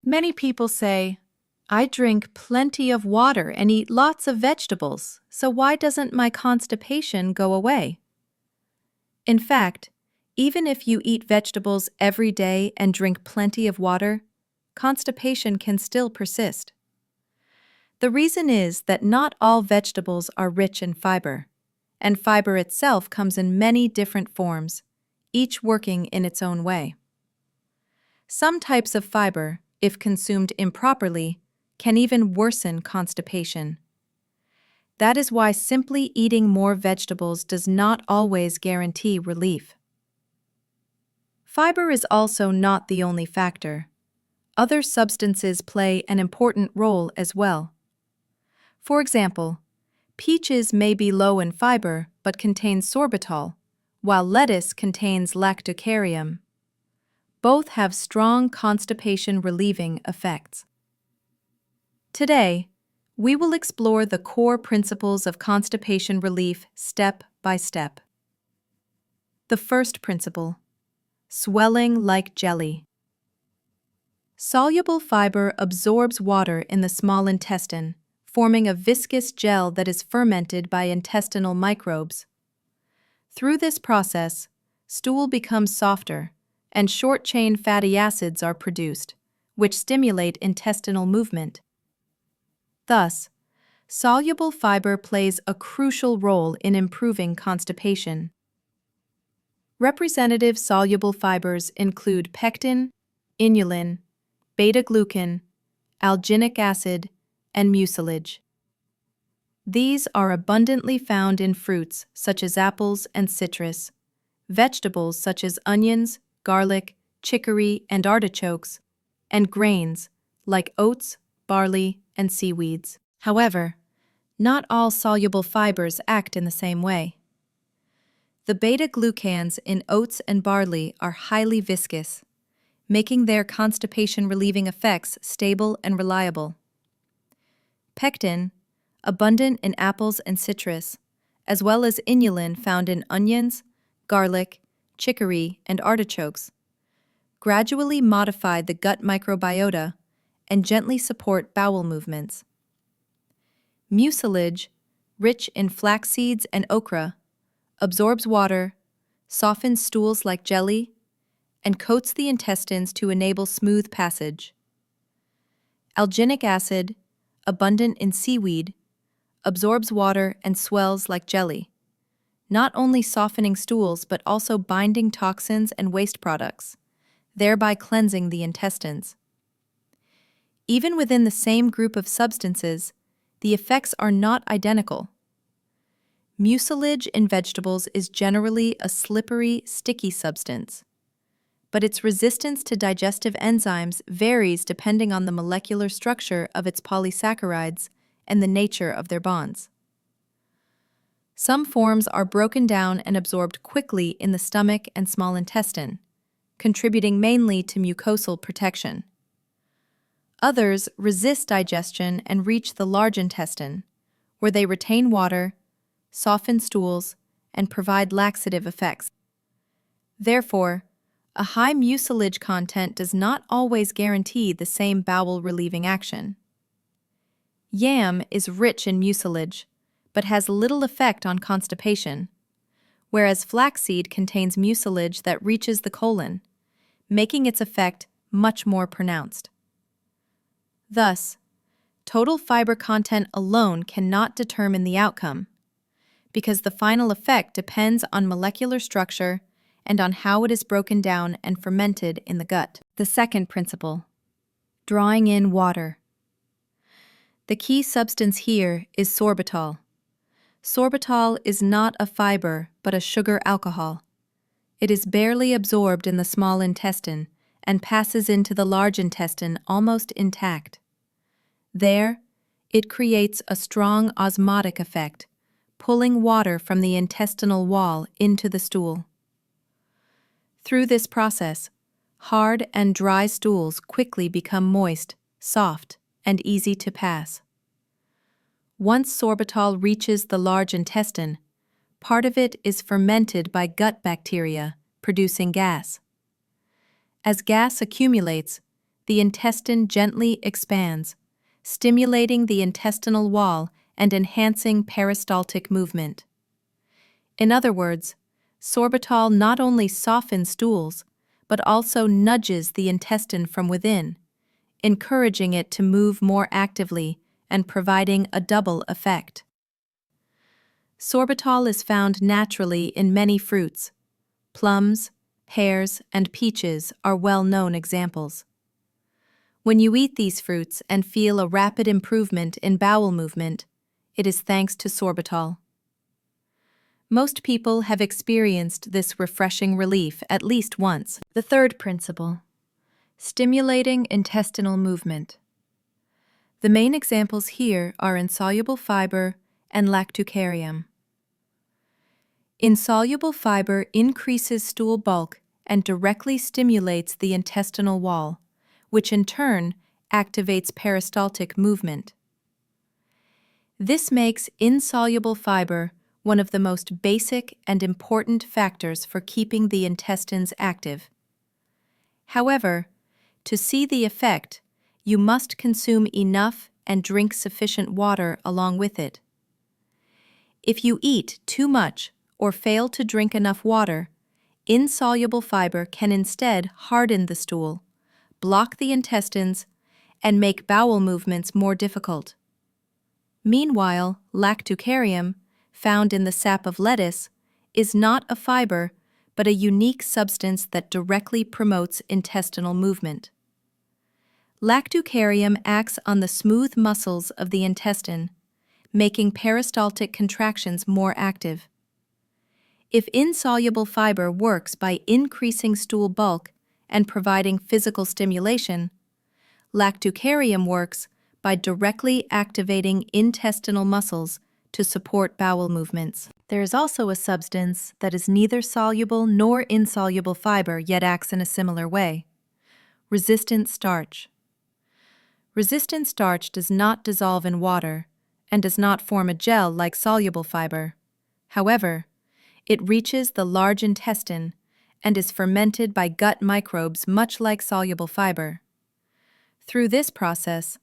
Many people say, I drink plenty of water and eat lots of vegetables, so why doesn't my constipation go away? In fact, even if you eat vegetables every day and drink plenty of water, constipation can still persist. The reason is that not all vegetables are rich in fiber, and fiber itself comes in many different forms, each working in its own way. Some types of fiber, if consumed improperly, can even worsen constipation. That is why simply eating more vegetables does not always guarantee relief. Fiber is also not the only factor. Other substances play an important role as well. For example, peaches may be low in fiber but contain sorbitol, while lettuce contains lactocarium. Both have strong constipation-relieving effects. Today, we will explore the core principles of constipation relief step by step. The first principle: swelling like jelly. Soluble fiber absorbs water in the small intestine, forming a viscous gel that is fermented by intestinal microbes. Through this process, stool becomes softer, and short-chain fatty acids are produced, which stimulate intestinal movement. Thus, soluble fiber plays a crucial role in improving constipation. Representative soluble fibers include pectin, inulin, beta-glucan, alginic acid, and mucilage. These are abundantly found in fruits such as apples and citrus, vegetables such as onions, garlic, chicory, and artichokes, and grains like oats, barley, and seaweeds. However, not all soluble fibers act in the same way. The beta-glucans in oats and barley are highly viscous, making their constipation-relieving effects stable and reliable. Pectin, abundant in apples and citrus, as well as inulin found in onions, garlic, chicory, and artichokes, gradually modify the gut microbiota and gently support bowel movements. Mucilage, rich in flax seeds and okra, absorbs water, softens stools like jelly, and coats the intestines to enable smooth passage. Alginic acid, abundant in seaweed, absorbs water and swells like jelly, not only softening stools but also binding toxins and waste products, thereby cleansing the intestines. Even within the same group of substances, the effects are not identical. Mucilage in vegetables is generally a slippery, sticky substance, but its resistance to digestive enzymes varies depending on the molecular structure of its polysaccharides and the nature of their bonds. Some forms are broken down and absorbed quickly in the stomach and small intestine, contributing mainly to mucosal protection. Others resist digestion and reach the large intestine, where they retain water, soften stools, and provide laxative effects. Therefore, a high mucilage content does not always guarantee the same bowel-relieving action. Yam is rich in mucilage, but has little effect on constipation, whereas flaxseed contains mucilage that reaches the colon, making its effect much more pronounced. Thus, total fiber content alone cannot determine the outcome, because the final effect depends on molecular structure and on how it is broken down and fermented in the gut. The second principle: drawing in water. The key substance here is sorbitol. Sorbitol is not a fiber but a sugar alcohol. It is barely absorbed in the small intestine and passes into the large intestine almost intact. There, it creates a strong osmotic effect, pulling water from the intestinal wall into the stool. Through this process, hard and dry stools quickly become moist, soft, and easy to pass. Once sorbitol reaches the large intestine, part of it is fermented by gut bacteria, producing gas. As gas accumulates, the intestine gently expands, stimulating the intestinal wall and enhancing peristaltic movement. In other words, sorbitol not only softens stools, but also nudges the intestine from within, encouraging it to move more actively and providing a double effect. Sorbitol is found naturally in many fruits. Plums, pears, and peaches are well-known examples. When you eat these fruits and feel a rapid improvement in bowel movement, it is thanks to sorbitol. Most people have experienced this refreshing relief at least once. The third principle: stimulating intestinal movement. The main examples here are insoluble fiber and lactucarium. Insoluble fiber increases stool bulk and directly stimulates the intestinal wall, which in turn activates peristaltic movement. This makes insoluble fiber one of the most basic and important factors for keeping the intestines active. However, to see the effect, you must consume enough and drink sufficient water along with it. If you eat too much or fail to drink enough water, insoluble fiber can instead harden the stool, block the intestines, and make bowel movements more difficult. Meanwhile, lactucarium, found in the sap of lettuce, is not a fiber but a unique substance that directly promotes intestinal movement. Lactucarium acts on the smooth muscles of the intestine, making peristaltic contractions more active. If insoluble fiber works by increasing stool bulk and providing physical stimulation, lactucarium works by directly activating intestinal muscles to support bowel movements. There is also a substance that is neither soluble nor insoluble fiber yet acts in a similar way: resistant starch. Resistant starch does not dissolve in water and does not form a gel like soluble fiber. However, it reaches the large intestine and is fermented by gut microbes much like soluble fiber. Through this process,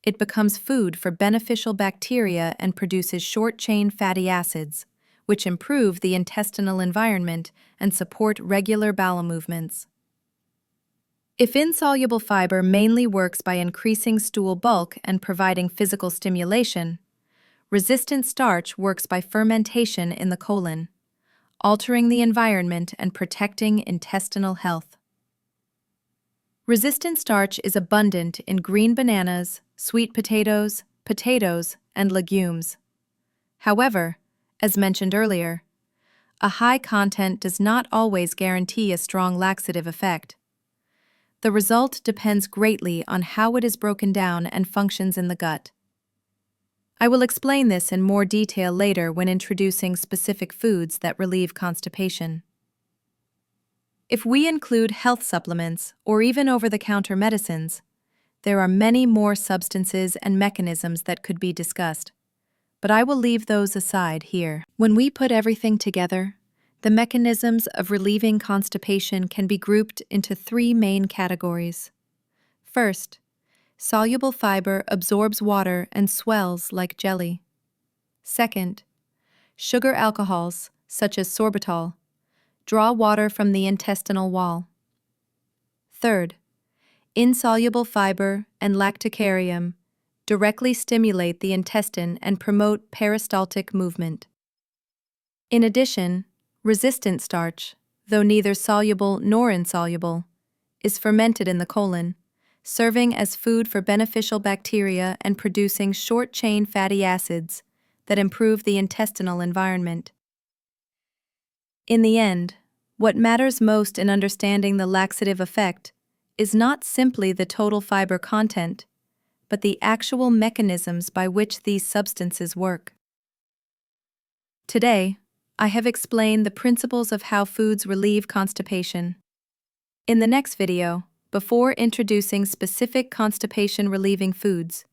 it becomes food for beneficial bacteria and produces short-chain fatty acids, which improve the intestinal environment and support regular bowel movements. If insoluble fiber mainly works by increasing stool bulk and providing physical stimulation, resistant starch works by fermentation in the colon, altering the environment and protecting intestinal health. Resistant starch is abundant in green bananas, sweet potatoes, and legumes. However, as mentioned earlier, a high content does not always guarantee a strong laxative effect. The result depends greatly on how it is broken down and functions in the gut. I will explain this in more detail later when introducing specific foods that relieve constipation. If we include health supplements or even over-the-counter medicines, there are many more substances and mechanisms that could be discussed, but I will leave those aside here. When we put everything together, the mechanisms of relieving constipation can be grouped into three main categories. First, soluble fiber absorbs water and swells like jelly. Second, sugar alcohols, such as sorbitol, draw water from the intestinal wall. Third, insoluble fiber and lactucarium directly stimulate the intestine and promote peristaltic movement. In addition, resistant starch, though neither soluble nor insoluble, is fermented in the colon, serving as food for beneficial bacteria and producing short-chain fatty acids that improve the intestinal environment. In the end, what matters most in understanding the laxative effect is not simply the total fiber content, but the actual mechanisms by which these substances work. Today, I have explained the principles of how foods relieve constipation. In the next video, before introducing specific constipation-relieving foods,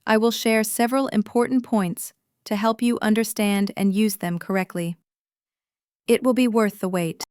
I will share several important points to help you understand and use them correctly. It will be worth the wait.